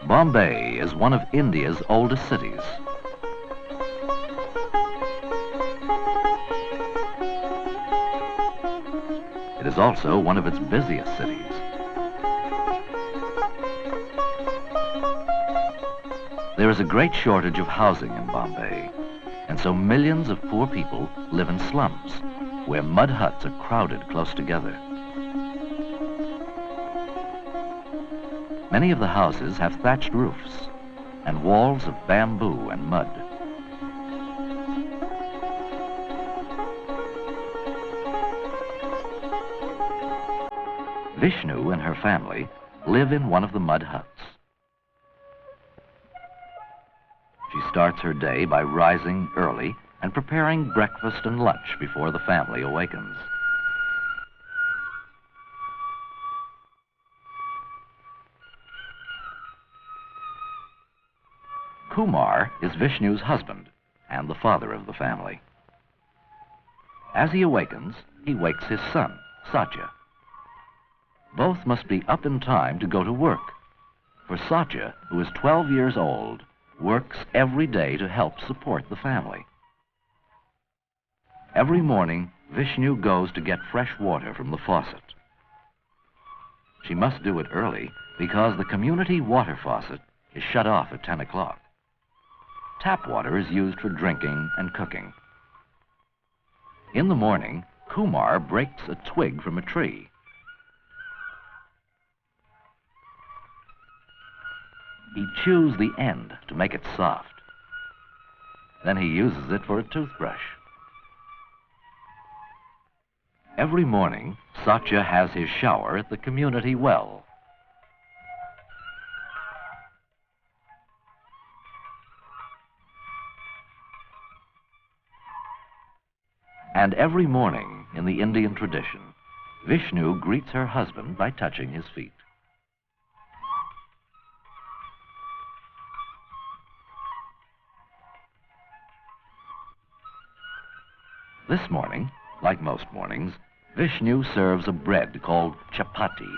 Bombay is one of India's oldest cities. It is also one of its busiest cities. There is a great shortage of housing in Bombay, and so millions of poor people live in slums, where mud huts are crowded close together. Many of the houses have thatched roofs and walls of bamboo and mud. Vishnu and her family live in one of the mud huts. She starts her day by rising early and preparing breakfast and lunch before the family awakens. Kumar is Vishnu's husband and the father of the family. As he awakens, he wakes his son, Satya. Both must be up in time to go to work, for Satya, who is 12 years old, works every day to help support the family. Every morning, Vishnu goes to get fresh water from the faucet. She must do it early because the community water faucet is shut off at 10 o'clock. Tap water is used for drinking and cooking. In the morning, Kumar breaks a twig from a tree. He chews the end to make it soft. Then he uses it for a toothbrush. Every morning, Satya has his shower at the community well. And every morning, in the Indian tradition, Vishnu greets her husband by touching his feet. This morning, like most mornings, Vishnu serves a bread called chapati,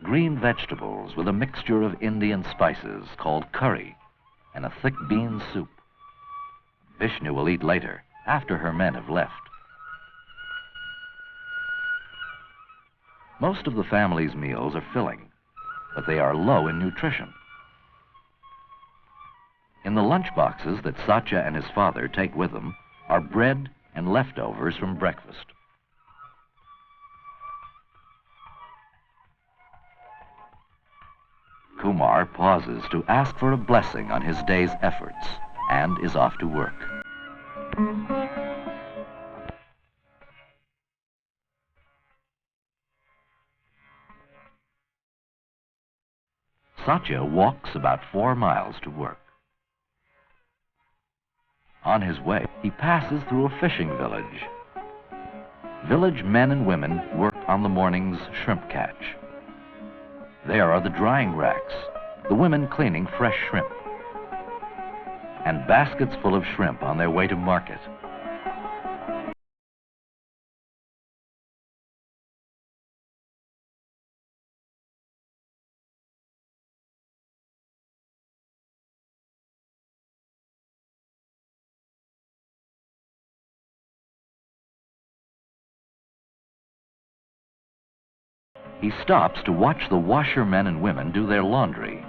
green vegetables with a mixture of Indian spices called curry, and a thick bean soup. Vishnu will eat later, after her men have left. Most of the family's meals are filling, but they are low in nutrition. In the lunch boxes that Satya and his father take with them are bread and leftovers from breakfast. Kumar pauses to ask for a blessing on his day's efforts and is off to work. Satya walks about 4 miles to work. On his way, he passes through a fishing village. Village men and women work on the morning's shrimp catch. There are the drying racks, the women cleaning fresh shrimp, and baskets full of shrimp on their way to market. He stops to watch the washermen and women do their laundry.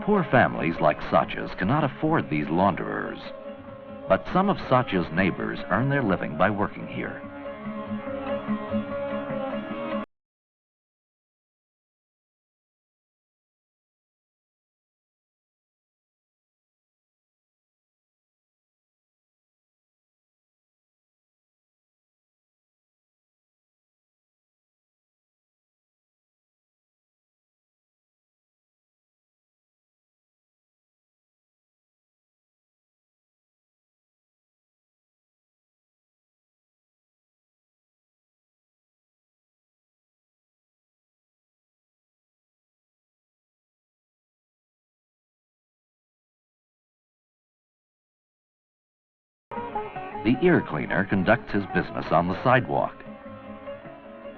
Poor families like Satya's cannot afford these launderers, but some of Satya's neighbors earn their living by working here. The ear cleaner conducts his business on the sidewalk.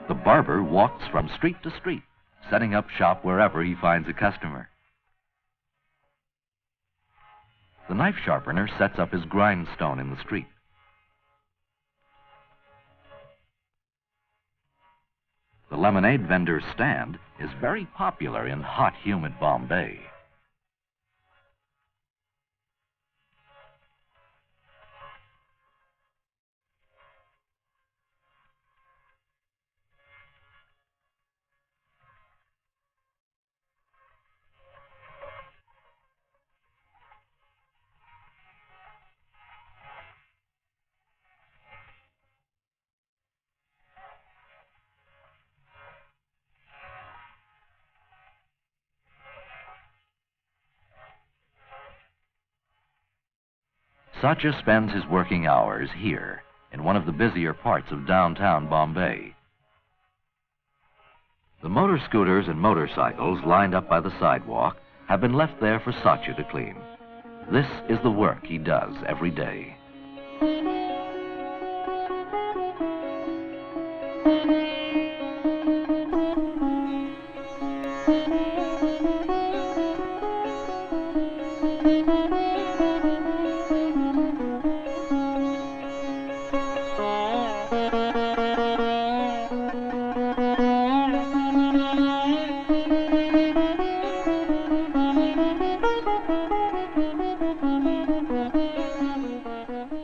The barber walks from street to street, setting up shop wherever he finds a customer. The knife sharpener sets up his grindstone in the street. The lemonade vendor's stand is very popular in hot, humid Bombay. Satya spends his working hours here, in one of the busier parts of downtown Bombay. The motor scooters and motorcycles lined up by the sidewalk have been left there for Satya to clean. This is the work he does every day.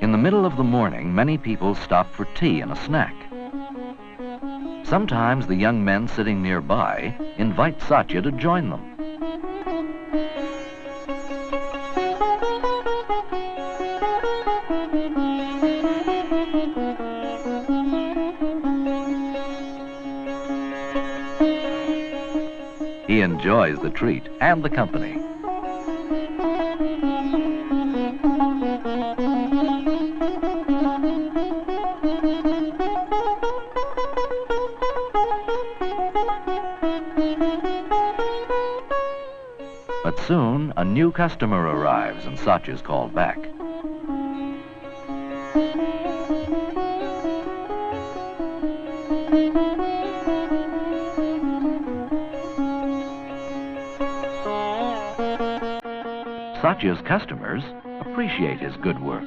In the middle of the morning, many people stop for tea and a snack. Sometimes the young men sitting nearby invite Satya to join them. He enjoys the treat and the company. But soon, a new customer arrives and Satya's called back. Satya's customers appreciate his good work.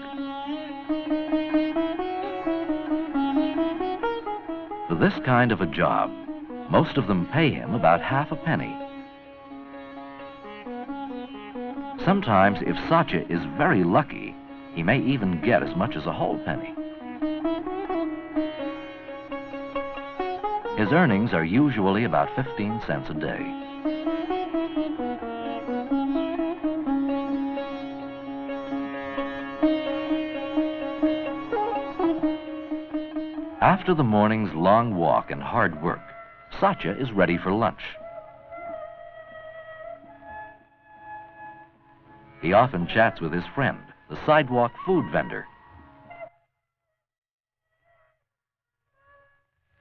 For this kind of a job, most of them pay him about half a penny. Sometimes, if Satya is very lucky, he may even get as much as a whole penny. His earnings are usually about 15 cents a day. After the morning's long walk and hard work, Satya is ready for lunch. He often chats with his friend, the sidewalk food vendor.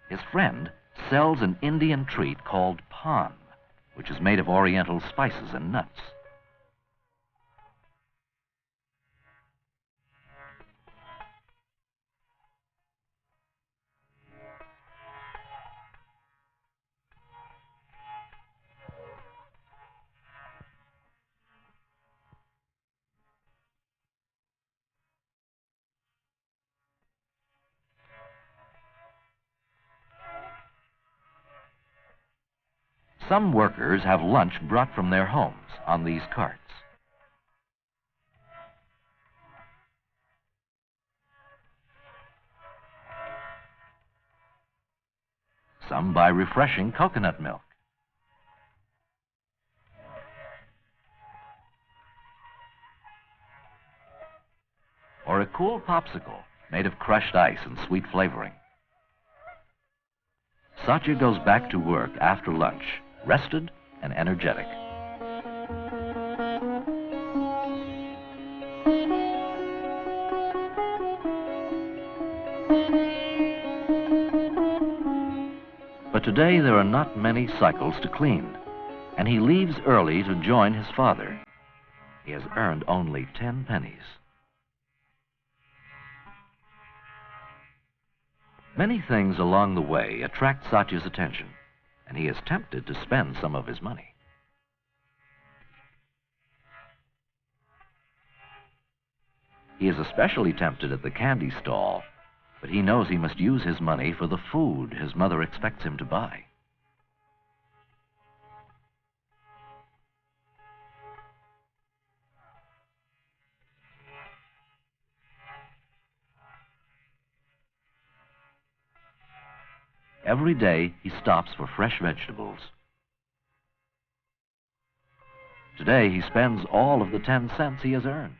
His friend sells an Indian treat called pan, which is made of oriental spices and nuts. Some workers have lunch brought from their homes on these carts. Some buy refreshing coconut milk. Or a cool popsicle made of crushed ice and sweet flavoring. Satya goes back to work after lunch, rested and energetic. But today there are not many cycles to clean, and he leaves early to join his father. He has earned only 10 pennies. Many things along the way attract Satya's attention. and he is tempted to spend some of his money. He is especially tempted at the candy stall, but he knows he must use his money for the food his mother expects him to buy. Every day, he stops for fresh vegetables. Today, he spends all of the 10 cents he has earned.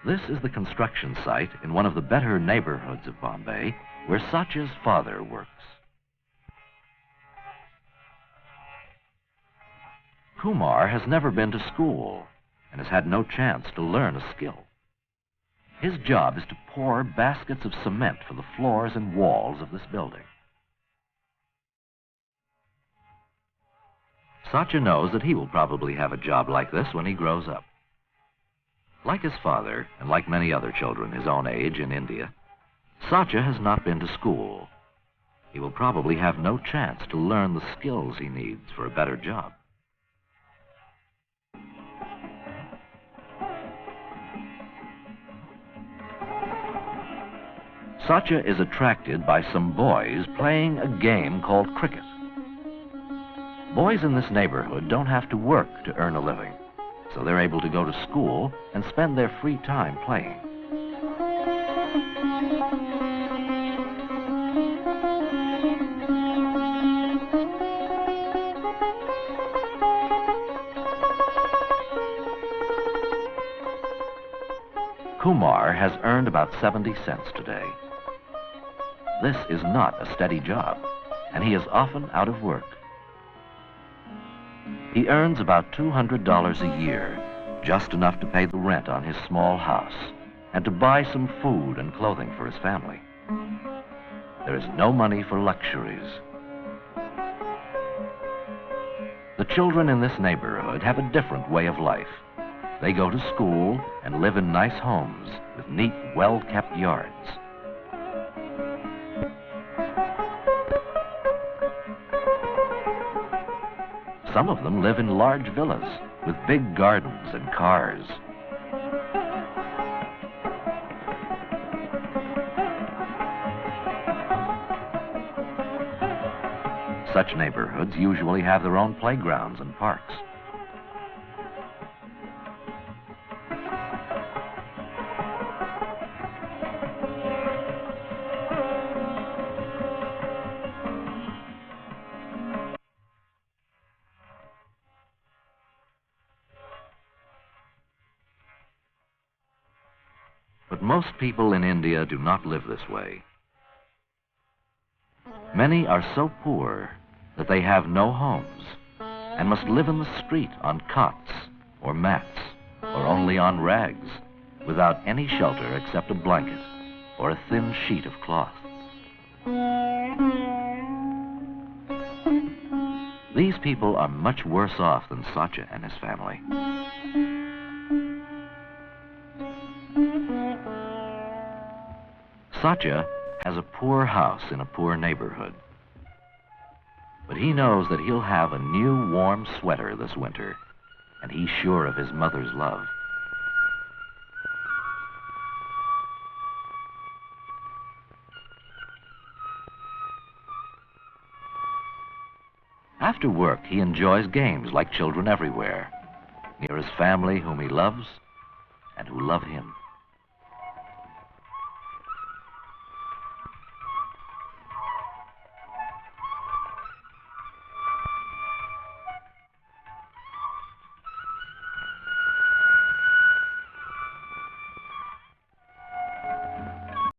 This is the construction site in one of the better neighborhoods of Bombay, where Satya's father works. Kumar has never been to school and has had no chance to learn a skill. His job is to pour baskets of cement for the floors and walls of this building. Satya knows that he will probably have a job like this when he grows up. Like his father, and like many other children his own age in India, Satya has not been to school. He will probably have no chance to learn the skills he needs for a better job. Satya is attracted by some boys playing a game called cricket. Boys in this neighborhood don't have to work to earn a living, so they're able to go to school and spend their free time playing. Kumar has earned about 70 cents today. This is not a steady job, and he is often out of work. He earns about $200 a year, just enough to pay the rent on his small house and to buy some food and clothing for his family. There is no money for luxuries. The children in this neighborhood have a different way of life. They go to school and live in nice homes with neat, well-kept yards. Some of them live in large villas with big gardens and cars. Such neighborhoods usually have their own playgrounds and parks. But most people in India do not live this way. Many are so poor that they have no homes and must live in the street on cots or mats or only on rags without any shelter except a blanket or a thin sheet of cloth. These people are much worse off than Satya and his family. Satya has a poor house in a poor neighborhood, but he knows that he'll have a new warm sweater this winter, and he's sure of his mother's love. After work, he enjoys games like children everywhere, near his family whom he loves and who love him.